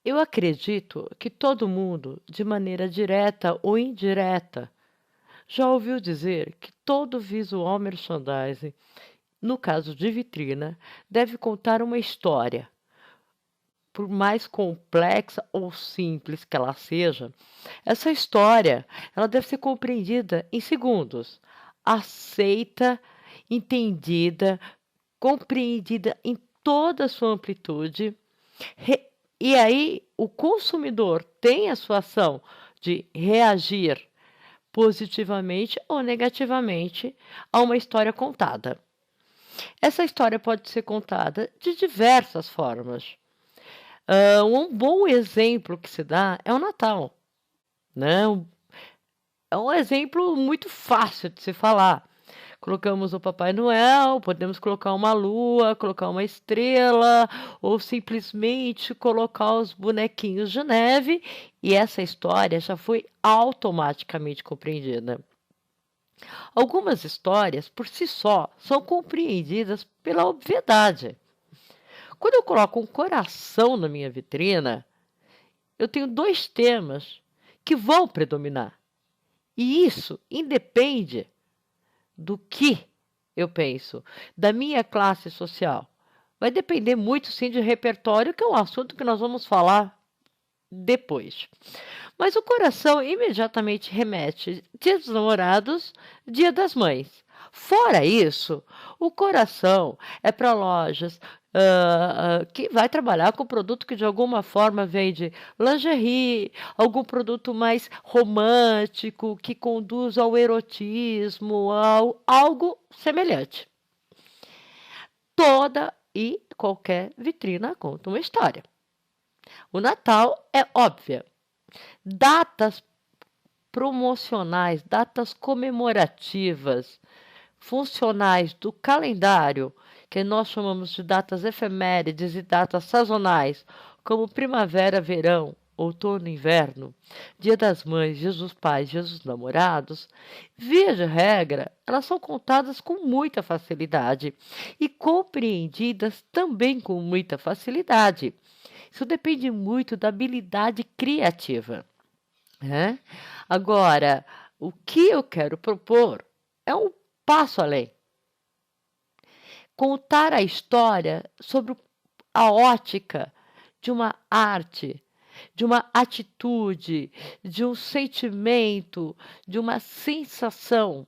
Eu acredito que todo mundo, de maneira direta ou indireta, já ouviu dizer que todo visual merchandising, no caso de vitrina, deve contar uma história. Por mais complexa ou simples que ela seja, essa história, ela deve ser compreendida em segundos, aceita, entendida, compreendida em toda a sua amplitude. Re E aí o consumidor tem a sua ação de reagir positivamente ou negativamente a uma história contada. Essa história pode ser contada de diversas formas. Um bom exemplo que se dá é o Natal, né? É um exemplo muito fácil de se falar. Colocamos o Papai Noel, podemos colocar uma lua, colocar uma estrela, ou simplesmente colocar os bonequinhos de neve, e essa história já foi automaticamente compreendida. Algumas histórias, por si só, são compreendidas pela obviedade. Quando eu coloco um coração na minha vitrina, eu tenho dois temas que vão predominar. E isso independe do que eu penso, da minha classe social. Vai depender muito, sim, de repertório, que é um assunto que nós vamos falar depois. Mas o coração imediatamente remete Dia dos Namorados, Dia das Mães. Fora isso, o coração é para lojas que vai trabalhar com produto que de alguma forma vende lingerie, algum produto mais romântico, que conduz ao erotismo, algo semelhante. Toda e qualquer vitrina conta uma história. O Natal é óbvia. Datas promocionais, datas comemorativas, funcionais do calendário, que nós chamamos de datas efemérides e datas sazonais, como primavera, verão, outono, inverno, Dia das Mães, Dia dos Pais, Dia dos Namorados, via de regra, elas são contadas com muita facilidade e compreendidas também com muita facilidade. Isso depende muito da habilidade criativa, né? Agora, o que eu quero propor é um passo além. Contar a história sobre a ótica de uma arte, de uma atitude, de um sentimento, de uma sensação,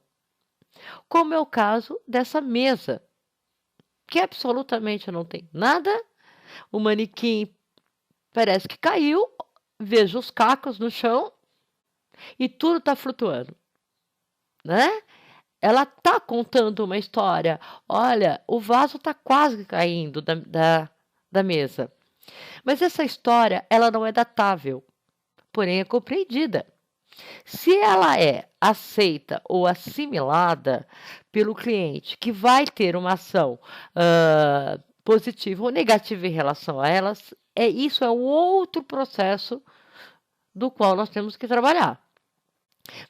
como é o caso dessa mesa, que absolutamente não tem nada, o manequim parece que caiu, vejo os cacos no chão e tudo está flutuando, né? Ela está contando uma história. Olha, o vaso está quase caindo da mesa. Mas essa história, ela não é datável, porém é compreendida. Se ela é aceita ou assimilada pelo cliente, que vai ter uma ação positiva ou negativa em relação a elas, isso é um outro processo do qual nós temos que trabalhar.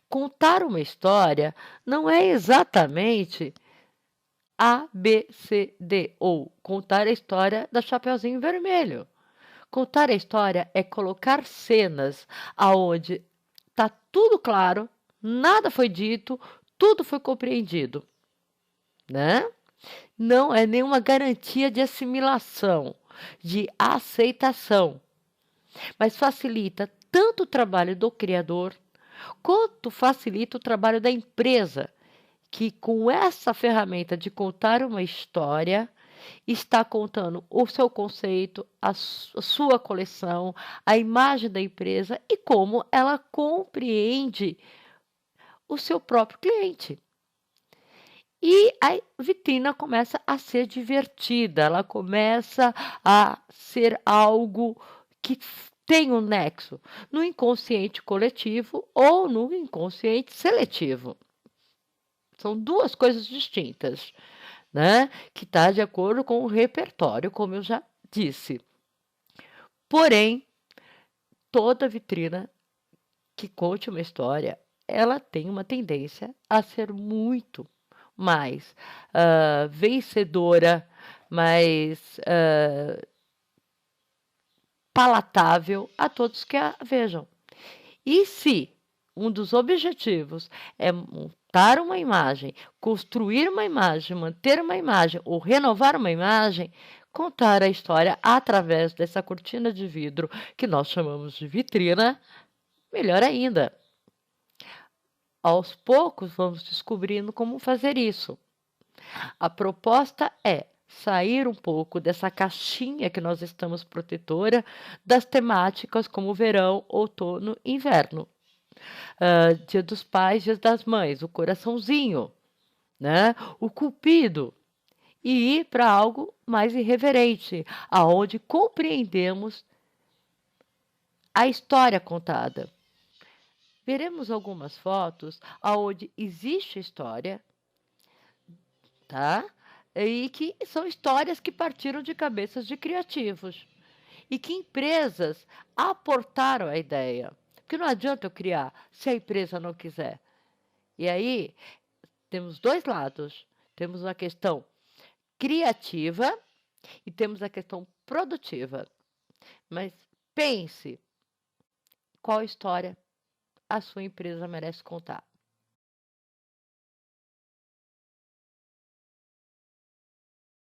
Contar uma história não é exatamente A, B, C, D, ou contar a história da Chapeuzinho Vermelho. Contar a história é colocar cenas aonde está tudo claro, nada foi dito, tudo foi compreendido, né? Não é nenhuma garantia de assimilação, de aceitação, mas facilita tanto o trabalho do criador, quanto facilita o trabalho da empresa, que com essa ferramenta de contar uma história, está contando o seu conceito, a sua coleção, a imagem da empresa e como ela compreende o seu próprio cliente. E a vitrina começa a ser divertida, ela começa a ser algo que tem um nexo no inconsciente coletivo ou no inconsciente seletivo. São duas coisas distintas, né? Que está de acordo com o repertório, como eu já disse. Porém, toda vitrina que conte uma história, ela tem uma tendência a ser muito mais vencedora, mais palatável a todos que a vejam. E se um dos objetivos é montar uma imagem, construir uma imagem, manter uma imagem ou renovar uma imagem, contar a história através dessa cortina de vidro que nós chamamos de vitrina, melhor ainda. Aos poucos vamos descobrindo como fazer isso. A proposta é sair um pouco dessa caixinha que nós estamos protetora das temáticas como verão, outono e inverno. Dia dos Pais, Dia das Mães, o coraçãozinho, né? O cupido. E ir para algo mais irreverente, aonde compreendemos a história contada. Veremos algumas fotos aonde existe história, tá? E que são histórias que partiram de cabeças de criativos e que empresas aportaram a ideia. Porque não adianta eu criar se a empresa não quiser. E aí temos dois lados. Temos a questão criativa e temos a questão produtiva. Mas pense qual história a sua empresa merece contar.